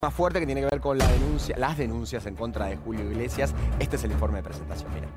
Más fuerte que tiene que ver con las denuncias en contra de Julio Iglesias. Este es el informe de presentación, miren.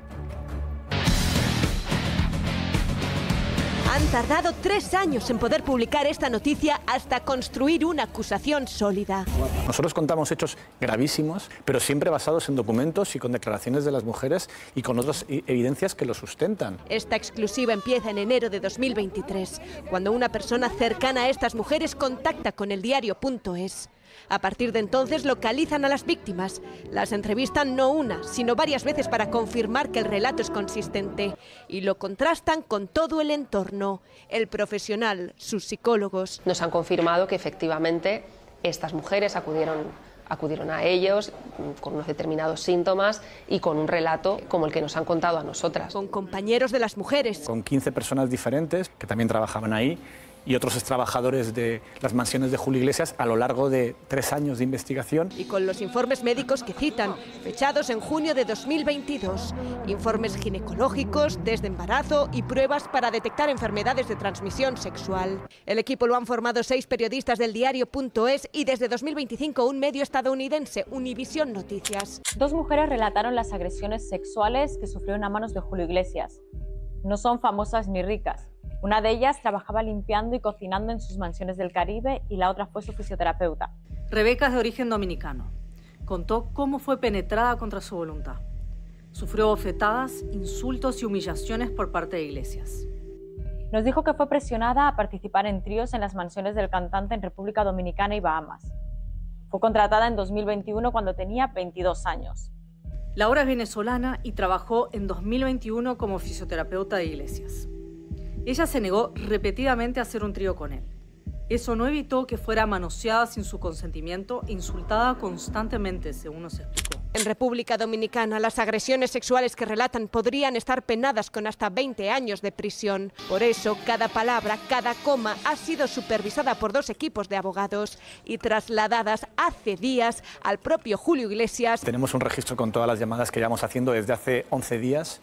Han tardado 3 años en poder publicar esta noticia hasta construir una acusación sólida. Nosotros contamos hechos gravísimos, pero siempre basados en documentos y con declaraciones de las mujeres y con otras evidencias que lo sustentan. Esta exclusiva empieza en enero de 2023, cuando una persona cercana a estas mujeres contacta con el diario.es. A partir de entonces localizan a las víctimas. Las entrevistan no una, sino varias veces para confirmar que el relato es consistente. Y lo contrastan con todo el entorno, el profesional, sus psicólogos. Nos han confirmado que efectivamente estas mujeres acudieron a ellos con unos determinados síntomas y con un relato como el que nos han contado a nosotras. Con compañeros de las mujeres. Con 15 personas diferentes que también trabajaban ahí y otros extrabajadores de las mansiones de Julio Iglesias a lo largo de 3 años de investigación. Y con los informes médicos que citan, fechados en junio de 2022. Informes ginecológicos, test de embarazo y pruebas para detectar enfermedades de transmisión sexual. El equipo lo han formado 6 periodistas del diario.es y desde 2025 un medio estadounidense, Univision Noticias. 2 mujeres relataron las agresiones sexuales que sufrieron a manos de Julio Iglesias. No son famosas ni ricas. Una de ellas trabajaba limpiando y cocinando en sus mansiones del Caribe y la otra fue su fisioterapeuta. Rebeca es de origen dominicano. Contó cómo fue penetrada contra su voluntad. Sufrió bofetadas, insultos y humillaciones por parte de Iglesias. Nos dijo que fue presionada a participar en tríos en las mansiones del cantante en República Dominicana y Bahamas. Fue contratada en 2021 cuando tenía 22 años. Laura es venezolana y trabajó en 2021 como fisioterapeuta de Iglesias. Ella se negó repetidamente a hacer un trío con él. Eso no evitó que fuera manoseada sin su consentimiento e insultada constantemente, según nos explicó. En República Dominicana, las agresiones sexuales que relatan podrían estar penadas con hasta 20 años de prisión. Por eso, cada palabra, cada coma ha sido supervisada por 2 equipos de abogados y trasladadas hace días al propio Julio Iglesias. Tenemos un registro con todas las llamadas que llevamos haciendo desde hace 11 días.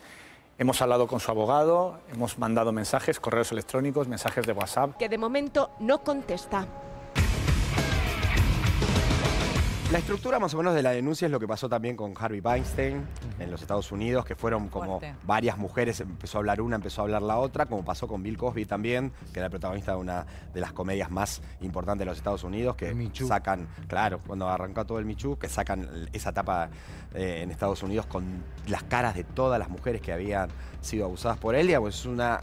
Hemos hablado con su abogado, hemos mandado mensajes, correos electrónicos, mensajes de WhatsApp. Que de momento no contesta. La estructura más o menos de la denuncia es lo que pasó también con Harvey Weinstein en los Estados Unidos, que fueron como varias mujeres, empezó a hablar una, empezó a hablar la otra, como pasó con Bill Cosby también, que era el protagonista de una de las comedias más importantes de los Estados Unidos, que sacan, claro, cuando arrancó todo el Me Too, que sacan esa etapa en Estados Unidos con las caras de todas las mujeres que habían sido abusadas por él. Digamos, es una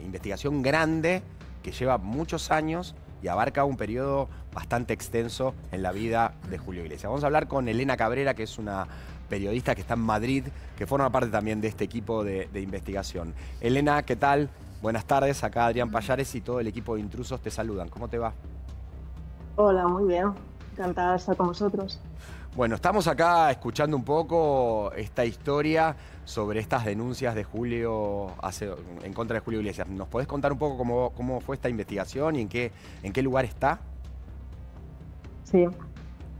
investigación grande que lleva muchos años y abarca un periodo bastante extenso en la vida de Julio Iglesias. Vamos a hablar con Elena Cabrera, que es una periodista que está en Madrid, que forma parte también de este equipo de investigación. Elena, ¿qué tal? Buenas tardes, acá Adrián Payares y todo el equipo de Intrusos te saludan. ¿Cómo te va? Hola, muy bien. Encantada de estar con vosotros. Bueno, estamos acá escuchando un poco esta historia sobre estas denuncias de Julio en contra de Julio Iglesias. ¿Nos podés contar un poco cómo fue esta investigación y en qué lugar está? Sí.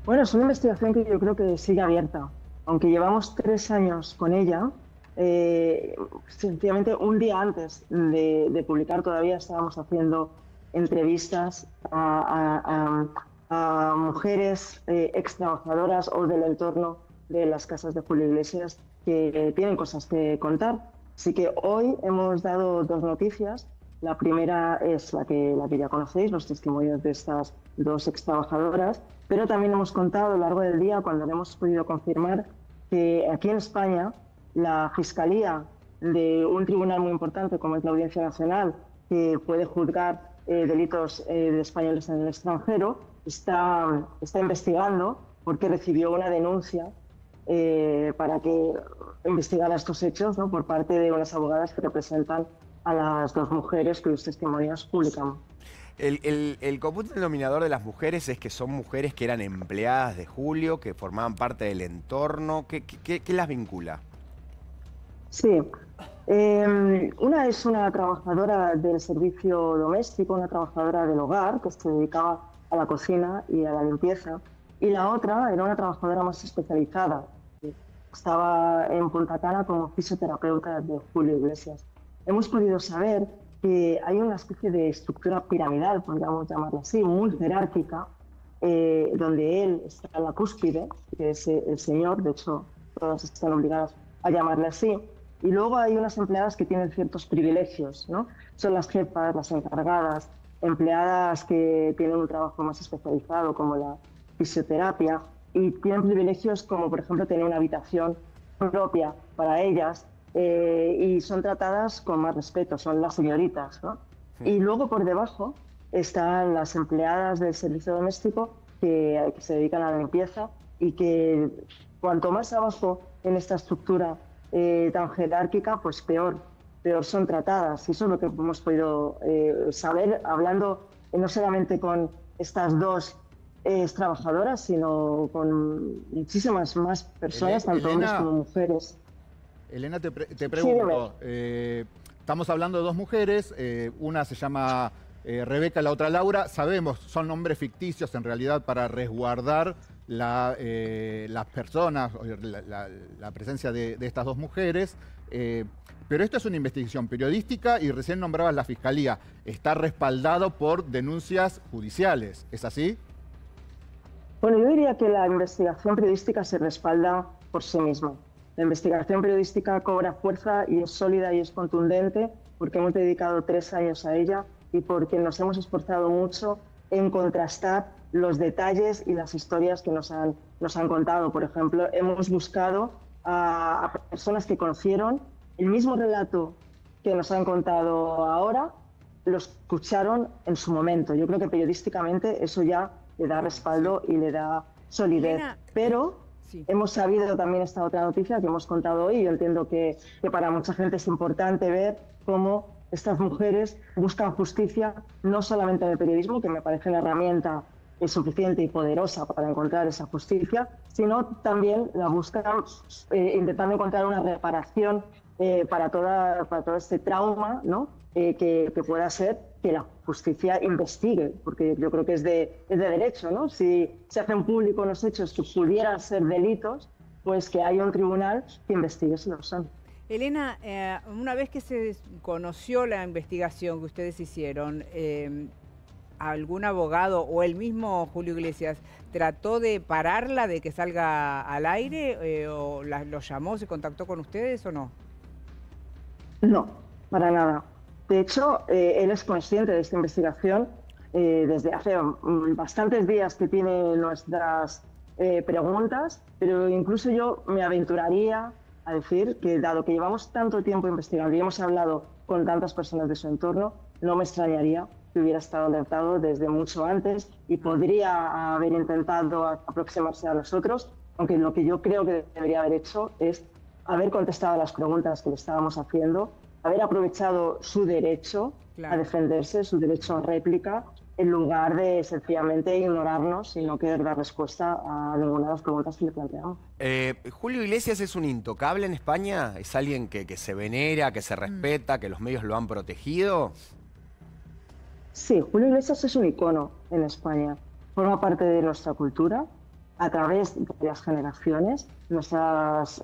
Bueno, es una investigación que yo creo que sigue abierta. Aunque llevamos 3 años con ella, sencillamente un día antes de publicar todavía estábamos haciendo entrevistas a mujeres ex trabajadoras o del entorno de las casas de Julio Iglesias que tienen cosas que contar. Así que hoy hemos dado 2 noticias. La primera es la que ya conocéis, los testimonios de estas 2 ex trabajadoras, pero también hemos contado a lo largo del día, cuando hemos podido confirmar, que aquí en España la Fiscalía de un tribunal muy importante como es la Audiencia Nacional, que puede juzgar delitos de españoles en el extranjero, está investigando porque recibió una denuncia para que investigara estos hechos, ¿no?, por parte de unas abogadas que representan a las 2 mujeres cuyos testimonios publicamos. El común denominador de las mujeres es que son mujeres que eran empleadas de Julio, que formaban parte del entorno. ¿Qué las vincula? Sí. Una es una trabajadora del servicio doméstico, una trabajadora del hogar que se dedicaba a la cocina y a la limpieza. Y la otra era una trabajadora más especializada. Estaba en Punta Cana como fisioterapeuta de Julio Iglesias. Hemos podido saber que hay una especie de estructura piramidal, podríamos llamarlo así, muy jerárquica, donde él está en la cúspide, que es el señor, de hecho todas están obligadas a llamarle así. Y luego hay unas empleadas que tienen ciertos privilegios, ¿no? Son las jefas, las encargadas, empleadas que tienen un trabajo más especializado como la fisioterapia y tienen privilegios como por ejemplo tener una habitación propia para ellas y son tratadas con más respeto, son las señoritas, ¿no? Y luego por debajo están las empleadas del servicio doméstico que se dedican a la limpieza y que cuanto más abajo en esta estructura tan jerárquica, pues peor son tratadas. Y eso es lo que hemos podido saber hablando no solamente con estas dos trabajadoras, sino con muchísimas más personas, tanto hombres como mujeres. Elena, te pregunto, estamos hablando de dos mujeres, una se llama Rebeca, la otra Laura, sabemos, son nombres ficticios en realidad para resguardar las personas, la presencia de estas dos mujeres, pero esto es una investigación periodística y recién nombrabas la Fiscalía, está respaldado por denuncias judiciales, ¿es así? Bueno, yo diría que la investigación periodística se respalda por sí misma. La investigación periodística cobra fuerza y es sólida y es contundente porque hemos dedicado 3 años a ella y porque nos hemos esforzado mucho en contrastar los detalles y las historias que nos han contado. Por ejemplo, hemos buscado a personas que conocieron el mismo relato que nos han contado ahora, lo escucharon en su momento. Yo creo que periodísticamente eso ya le da respaldo y le da solidez. Elena, pero hemos sabido también esta otra noticia que hemos contado hoy. Yo entiendo que para mucha gente es importante ver cómo estas mujeres buscan justicia no solamente en el periodismo, que me parece una herramienta suficiente y poderosa para encontrar esa justicia, sino también la buscan intentando encontrar una reparación para todo este trauma, ¿no? Que pueda ser que la justicia investigue, porque yo creo que es de derecho, ¿no? Si se hacen públicos los hechos que pudieran ser delitos, pues que haya un tribunal que investigue si lo son. Elena, una vez que se conoció la investigación que ustedes hicieron, ¿algún abogado o el mismo Julio Iglesias trató de pararla de que salga al aire o lo llamó, se contactó con ustedes o no? No, para nada. De hecho, él es consciente de esta investigación desde hace bastantes días que tiene nuestras preguntas, pero incluso yo me aventuraría a decir que dado que llevamos tanto tiempo investigando y hemos hablado con tantas personas de su entorno, no me extrañaría que hubiera estado alertado desde mucho antes y podría haber intentado aproximarse a nosotros, aunque lo que yo creo que debería haber hecho es haber contestado a las preguntas que le estábamos haciendo, haber aprovechado su derecho a defenderse, su derecho a réplica, en lugar de sencillamente ignorarnos y no querer dar respuesta a ninguna de las preguntas que le planteamos. ¿Julio Iglesias es un intocable en España? ¿Es alguien que se venera, que se respeta, que los medios lo han protegido? Sí, Julio Iglesias es un icono en España. Forma parte de nuestra cultura a través de las generaciones. Nuestros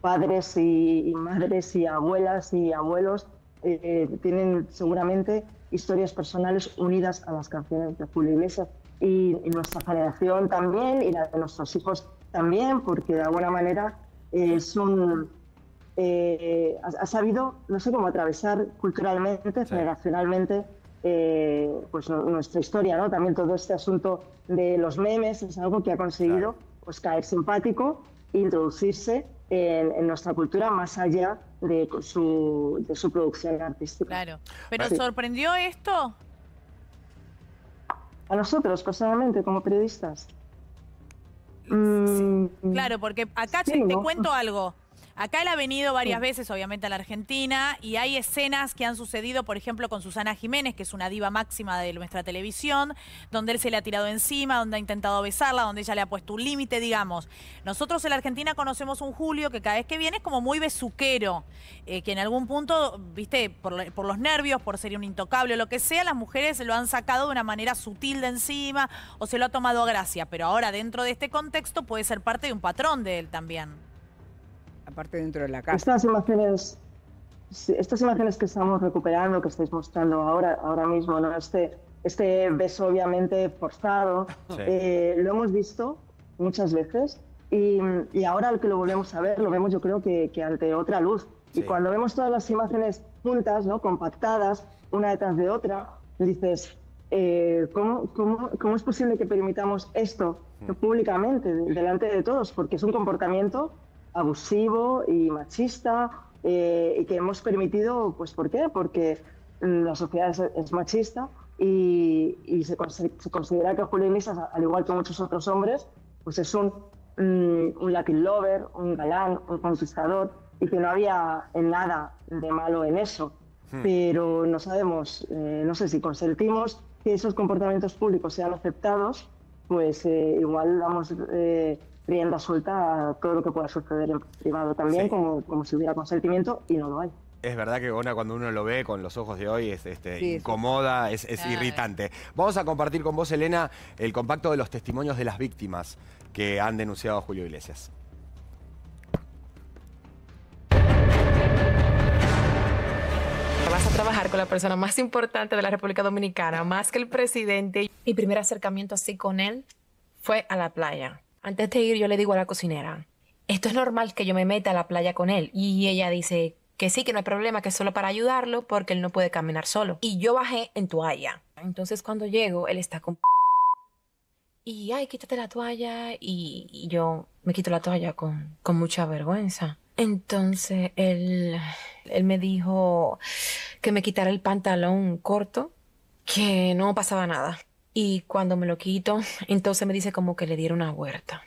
padres y madres y abuelas y abuelos tienen seguramente historias personales unidas a las canciones de Julio Iglesias y nuestra generación también y la de nuestros hijos también, porque de alguna manera ha sabido, no sé cómo atravesar culturalmente, generacionalmente, pues nuestra historia, ¿no? También todo este asunto de los memes es algo que ha conseguido pues, caer simpático e introducirse en nuestra cultura más allá de su producción artística. Claro. ¿Pero sorprendió esto? A nosotros, personalmente, como periodistas. Claro, porque acá te cuento algo. Acá él ha venido varias veces, obviamente, a la Argentina, y hay escenas que han sucedido, por ejemplo, con Susana Jiménez, que es una diva máxima de nuestra televisión, donde él se le ha tirado encima, donde ha intentado besarla, donde ella le ha puesto un límite, digamos. Nosotros en la Argentina conocemos un Julio que cada vez que viene es como muy besuquero, que en algún punto, viste, por los nervios, por ser un intocable o lo que sea, las mujeres lo han sacado de una manera sutil de encima o se lo ha tomado a gracia, pero ahora dentro de este contexto puede ser parte de un patrón de él también. Aparte dentro de la casa. Estas imágenes que estamos recuperando, que estáis mostrando ahora mismo, ¿no? Este este beso obviamente forzado, lo hemos visto muchas veces y ahora que lo volvemos a ver, lo vemos yo creo que ante otra luz. Y cuando vemos todas las imágenes juntas, ¿no? Compactadas, una detrás de otra, dices, ¿cómo es posible que permitamos esto públicamente, delante de todos? Porque es un comportamiento abusivo y machista y que hemos permitido, pues ¿por qué? Porque la sociedad es machista y se considera que Julio Iglesias, al igual que muchos otros hombres, pues es un lucky lover, un galán, un conquistador, y que no había nada de malo en eso. Pero no sabemos, no sé si consentimos que esos comportamientos públicos sean aceptados, pues igual damos rienda suelta a todo lo que pueda suceder en privado también, como si hubiera consentimiento, y no lo hay. Es verdad que cuando uno lo ve con los ojos de hoy incomoda, es irritante. Vamos a compartir con vos, Elena, el compacto de los testimonios de las víctimas que han denunciado a Julio Iglesias. Vas a trabajar con la persona más importante de la República Dominicana, más que el presidente. Mi primer acercamiento así con él fue a la playa. Antes de ir, yo le digo a la cocinera, esto es normal que yo me meta a la playa con él. Y ella dice que sí, que no hay problema, que es solo para ayudarlo porque él no puede caminar solo. Y yo bajé en toalla. Entonces cuando llego, él está con... Y, ay, quítate la toalla. Y yo me quito la toalla con mucha vergüenza. Entonces él me dijo que me quitara el pantalón corto, que no pasaba nada. Y cuando me lo quito, entonces me dice como que le diera una huerta.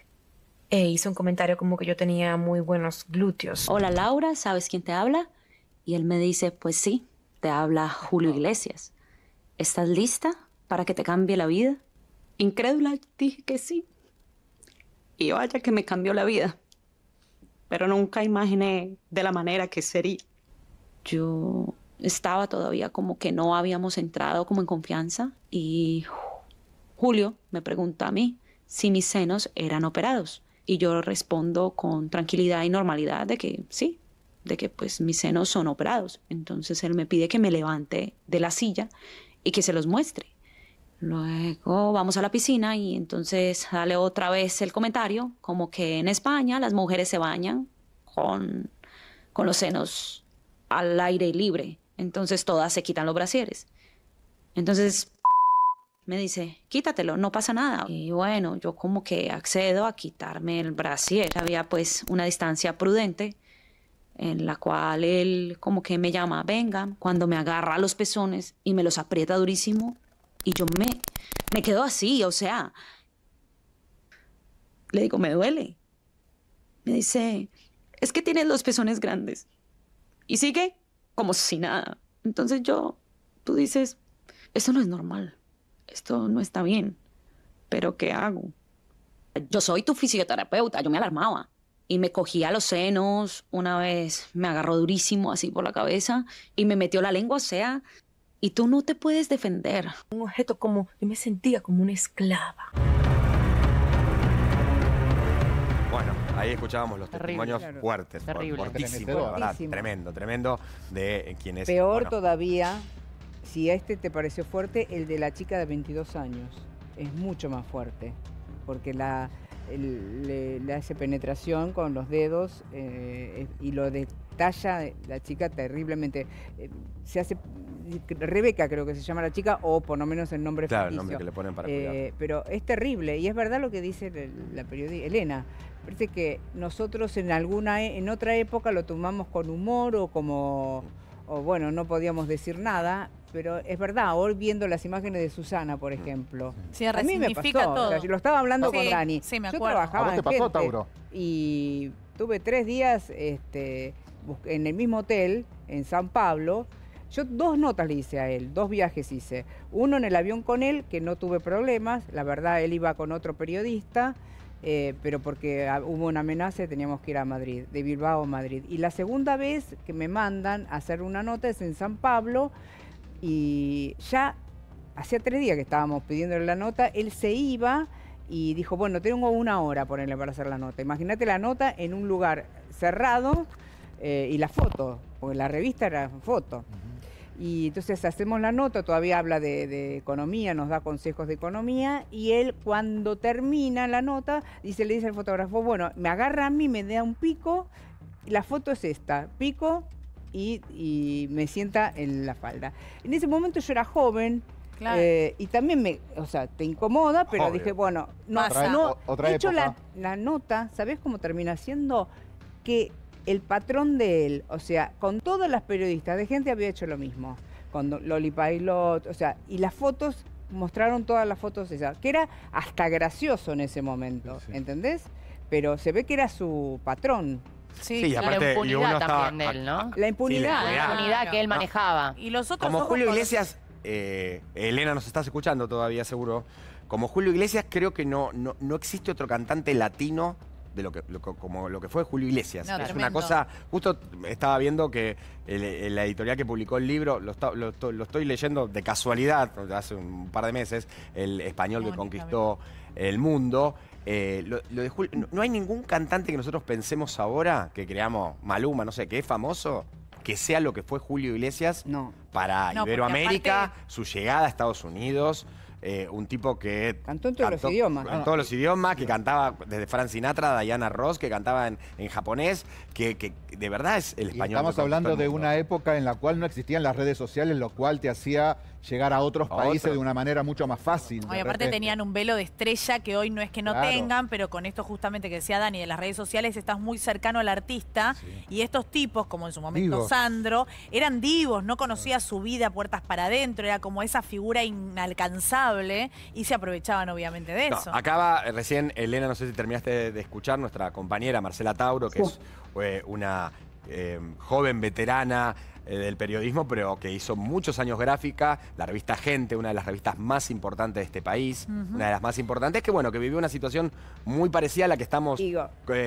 Hizo un comentario como que yo tenía muy buenos glúteos. Hola Laura, ¿sabes quién te habla? Y él me dice, pues sí, te habla Julio Iglesias. ¿Estás lista para que te cambie la vida? Incrédula, dije que sí. Y vaya que me cambió la vida. Pero nunca imaginé de la manera que sería. Yo estaba todavía como que no habíamos entrado como en confianza y Julio me pregunta a mí si mis senos eran operados. Y yo respondo con tranquilidad y normalidad de que sí, de que pues mis senos son operados. Entonces él me pide que me levante de la silla y que se los muestre. Luego vamos a la piscina y entonces sale otra vez el comentario como que en España las mujeres se bañan con los senos al aire libre. Entonces todas se quitan los brasieres. Entonces me dice, quítatelo, no pasa nada. Y bueno, yo como que accedo a quitarme el brasier. Había pues una distancia prudente en la cual él como que me llama, venga, cuando me agarra los pezones y me los aprieta durísimo. Y yo me quedo así, o sea, le digo, me duele. Me dice, es que tienes los pezones grandes. Y sigue como si nada. Entonces tú dices, esto no es normal, esto no está bien, pero ¿qué hago? Yo soy tu fisioterapeuta, yo me alarmaba. Y me cogía los senos, una vez me agarró durísimo así por la cabeza y me metió la lengua, o sea... Y tú no te puedes defender. Un objeto como... Yo me sentía como una esclava. Bueno, ahí escuchábamos los testimonios fuertes, fortísimos, ¿verdad? Tremendo de quienes... Peor todavía, si a este te pareció fuerte, el de la chica de 22 años. Es mucho más fuerte, porque le hace penetración con los dedos y lo detalla la chica terriblemente. Se hace... Rebeca creo que se llama la chica, o por lo menos el nombre ficticio. El nombre que le ponen para cuidar. Pero es terrible, y es verdad lo que dice la periodista Elena. Parece que nosotros en otra época lo tomamos con humor o bueno, no podíamos decir nada, pero es verdad, hoy viendo las imágenes de Susana, por ejemplo, sí, a mí me pasó, todo. O sea, yo lo estaba hablando con Dani. Sí, me acuerdo. Yo ¿A trabajaba vos te pasó, Tauro? Y tuve 3 días en el mismo hotel, en San Pablo. Yo 2 notas le hice a él, 2 viajes hice. Uno en el avión con él, que no tuve problemas. La verdad, él iba con otro periodista, pero porque hubo una amenaza y teníamos que ir a Madrid, de Bilbao a Madrid. Y la segunda vez que me mandan a hacer una nota es en San Pablo, y ya hacía 3 días que estábamos pidiéndole la nota, él se iba y dijo, bueno, tengo 1 hora, ponerle para hacer la nota. Imagínate la nota en un lugar cerrado y la foto, porque la revista era foto. Y entonces hacemos la nota, todavía habla de economía, nos da consejos de economía, y él cuando termina la nota, le dice al fotógrafo, bueno, me agarra a mí, me da un pico, la foto es esta, pico y me sienta en la falda. En ese momento yo era joven, claro. Y también te incomoda, pero dije, bueno, he hecho la nota, ¿sabés cómo termina siendo? Que el patrón de él, o sea, con todas las periodistas de gente había hecho lo mismo, con Loli Pailot, o sea, y las fotos, mostraron todas las fotos esas, que era hasta gracioso en ese momento, sí. ¿Entendés? Pero se ve que era su patrón. Sí, y aparte, la impunidad también de él, ¿no? La impunidad. Sí, la impunidad que él manejaba. Y los otros como Julio Iglesias, Elena nos estás escuchando todavía seguro, como Julio Iglesias creo que no existe otro cantante latino como lo que fue Julio Iglesias. No, es tremendo. Una cosa, justo estaba viendo que la editorial que publicó el libro, lo estoy leyendo de casualidad, hace un par de meses, El español que conquistó el mundo. De Julio, no hay ningún cantante que nosotros pensemos ahora, que creamos Maluma, no sé, que es famoso, que sea lo que fue Julio Iglesias para Iberoamérica, aparte, su llegada a Estados Unidos. Un tipo que cantó en todos los idiomas. En todos los idiomas, que cantaba desde Frank Sinatra, Diana Ross, que cantaba en japonés, que de verdad es el español. Y estamos hablando de una época en la cual no existían las redes sociales, lo cual te hacía llegar a otros países de una manera mucho más fácil. Y aparte tenían un velo de estrella que hoy no es que no tengan, pero con esto justamente que decía Dani, de las redes sociales estás muy cercano al artista, y estos tipos, como en su momento Sandro, eran divos, no conocía su vida puertas para adentro, era como esa figura inalcanzable y se aprovechaban obviamente de eso. Acaba recién, Elena, no sé si terminaste de escuchar, nuestra compañera Marcela Tauro, que es una joven veterana del periodismo, pero que hizo muchos años gráfica, la revista Gente, una de las revistas más importantes de este país, una de las más importantes, que vivió una situación muy parecida a la que estamos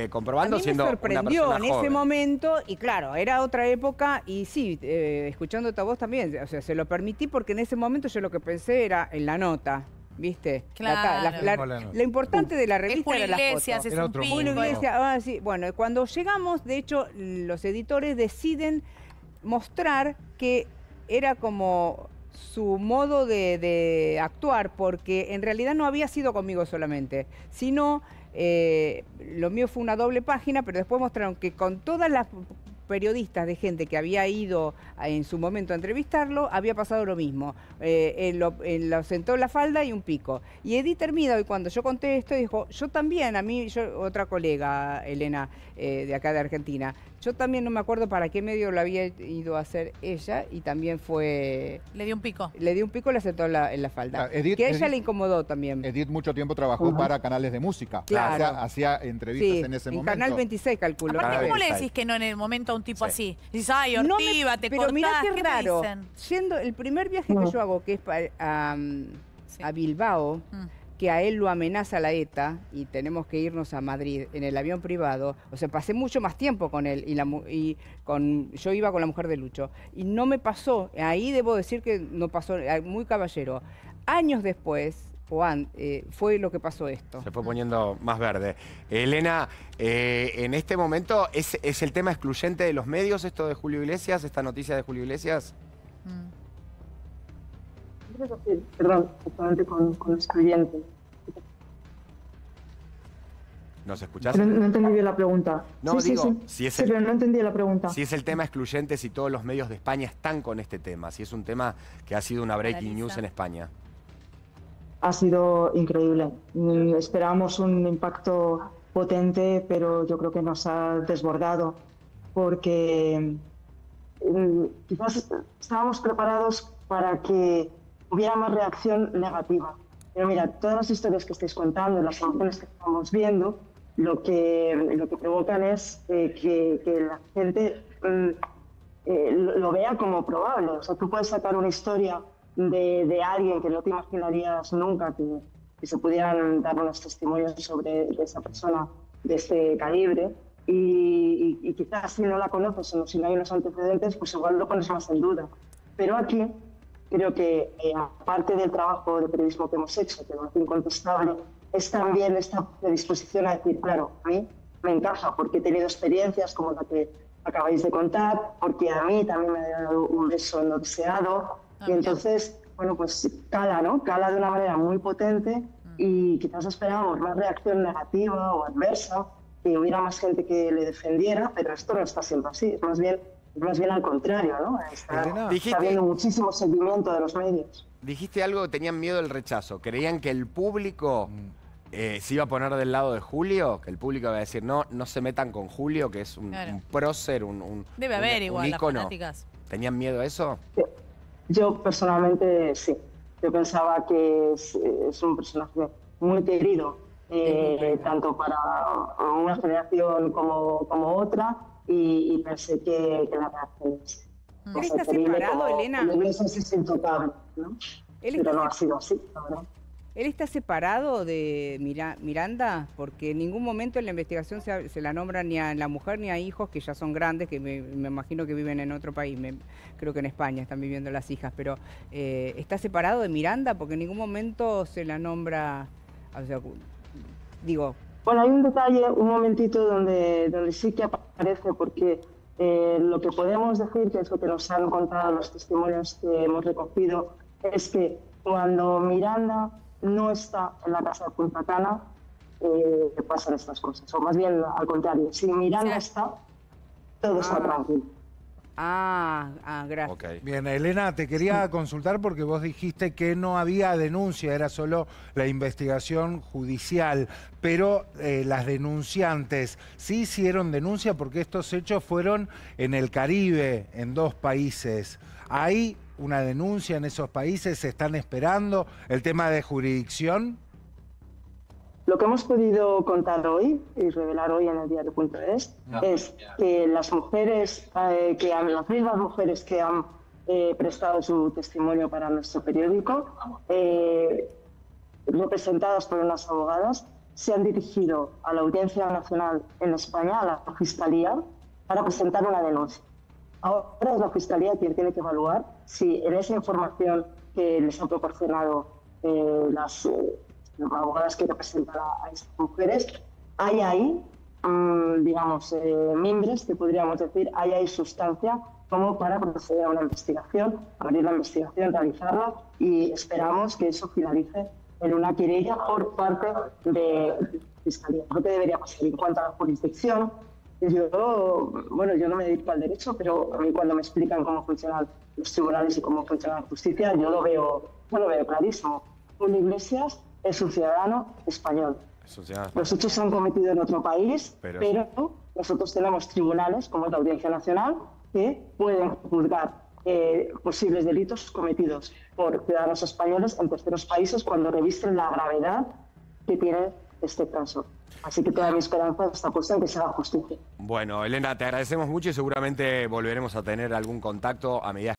comprobando, siendo una persona joven. Me sorprendió en ese momento, y claro, era otra época, y sí, escuchándote a vos también, o sea, se lo permití porque en ese momento yo lo que pensé era en la nota. ¿Viste? Claro. Lo importante de la revista era la foto. Es un Julio Iglesias, sí. Bueno, cuando llegamos, de hecho, los editores deciden mostrar que era como su modo de actuar, porque en realidad no había sido conmigo solamente, sino lo mío fue una doble página, pero después mostraron que con todas las periodistas de gente que había ido en su momento a entrevistarlo, había pasado lo mismo. Lo sentó en la falda y un pico. Y Edith Hermida, y cuando yo conté esto, dijo, yo también, otra colega, Elena, de acá de Argentina, yo también no me acuerdo para qué medio lo había ido a hacer ella, y también fue... Le dio un pico. Le dio un pico y la sentó en la falda. Que a ella le incomodó también. Edith mucho tiempo trabajó para canales de música. Claro. Hacía entrevistas en ese momento. En Canal 26, calculo. Aparte, ¿cómo le decís que no en el momento a un tipo así? Dices, ay, Ortiva, te cortás, mirá qué raro. dicen? Siendo el primer viaje que yo hago, que es a Bilbao, que a él lo amenaza la ETA y tenemos que irnos a Madrid en el avión privado, o sea, pasé mucho más tiempo con él yo iba con la mujer de Lucho y no me pasó, ahí debo decir que no pasó, muy caballero. Años después, fue lo que pasó esto. Se fue poniendo más verde. Elena, en este momento, ¿es el tema excluyente de los medios esto de Julio Iglesias, esta noticia de Julio Iglesias? Perdón, justamente con excluyente. ¿Nos escuchás? No entendí bien la pregunta. No, sí, digo, sí. Pero no entendí la pregunta. Si es el tema excluyente, si todos los medios de España están con este tema, si es un tema que ha sido una breaking news en España. Ha sido increíble. Esperábamos un impacto potente, pero yo creo que nos ha desbordado, porque quizás estábamos preparados para que hubiera más reacción negativa. Pero mira, todas las historias que estáis contando, las imágenes que estamos viendo, lo que provocan es que la gente lo vea como probable. O sea, tú puedes sacar una historia de alguien que no te imaginarías nunca que se pudieran dar unos testimonios sobre esa persona de este calibre, y quizás si no la conoces o si no hay unos antecedentes, pues igual lo pones más en duda. Pero aquí creo que aparte del trabajo de periodismo que hemos hecho, que no es incontestable, es también esta predisposición a decir, claro, a mí me encaja porque he tenido experiencias como la que acabáis de contar, porque a mí también me ha dado un beso no deseado. Y entonces, bueno, pues cala, ¿no? Cala de una manera muy potente y quizás esperábamos más reacción negativa o adversa, que hubiera más gente que le defendiera, pero esto no está siendo así, es más bien al contrario, ¿no? Está habiendo muchísimo seguimiento de los medios. Dijiste algo que tenían miedo del rechazo. ¿Creían que el público se iba a poner del lado de Julio? Que el público iba a decir, no se metan con Julio, que es un prócer, Debe haber igual las ícono. fanáticas. ¿Tenían miedo a eso? Yo personalmente sí. Yo pensaba que es un personaje muy querido, tanto para una generación como otra, y pensé que la reacción es... ¿Él está separado, Elena? Es intocable, ¿no? Pero no ha sido así, la verdad. ¿Él está separado de Miranda? Porque en ningún momento en la investigación se la nombra ni a la mujer ni a hijos que ya son grandes, que me imagino que viven en otro país, creo que en España están viviendo las hijas, pero ¿está separado de Miranda? Porque en ningún momento se la nombra, o sea, digo... Bueno, hay un detalle, un momentito donde sí que aparece, porque lo que podemos decir, que es lo que nos han contado los testimonios que hemos recogido, es que cuando Miranda no está en la casa de Punta Cana, pasan estas cosas. O más bien al contrario, si Miranda está, todo está tranquilo. Gracias. Okay. Bien, Elena, te quería consultar porque vos dijiste que no había denuncia, era solo la investigación judicial, pero las denunciantes sí hicieron denuncia porque estos hechos fueron en el Caribe, en 2 países. ¿Hay una denuncia en esos países? ¿Se están esperando el tema de jurisdicción? Lo que hemos podido contar hoy y revelar hoy en el diario.es es que las mujeres, las mismas mujeres que han prestado su testimonio para nuestro periódico, representadas por unas abogadas, se han dirigido a la Audiencia Nacional en España, a la Fiscalía, para presentar una denuncia. Ahora es la Fiscalía quien tiene que evaluar si en esa información que les han proporcionado las abogadas que representan a estas mujeres, hay ahí, digamos, mimbres, que podríamos decir, hay ahí sustancia como para proceder a una investigación, abrir la investigación, realizarla, y esperamos que eso finalice en una querella por parte de la Fiscalía. ¿Qué debería pasar? En cuanto a la jurisdicción, yo no me dedico al derecho, pero a mí cuando me explican cómo funcionan los tribunales y cómo funciona la justicia, yo lo veo clarísimo. Julio Iglesias es un ciudadano español. Los hechos se han cometido en otro país, pero nosotros tenemos tribunales, como la Audiencia Nacional, que pueden juzgar posibles delitos cometidos por ciudadanos españoles en terceros países cuando revisten la gravedad que tiene este caso. Así que toda mi esperanza está puesta en que se haga justicia. Bueno, Elena, te agradecemos mucho y seguramente volveremos a tener algún contacto a medida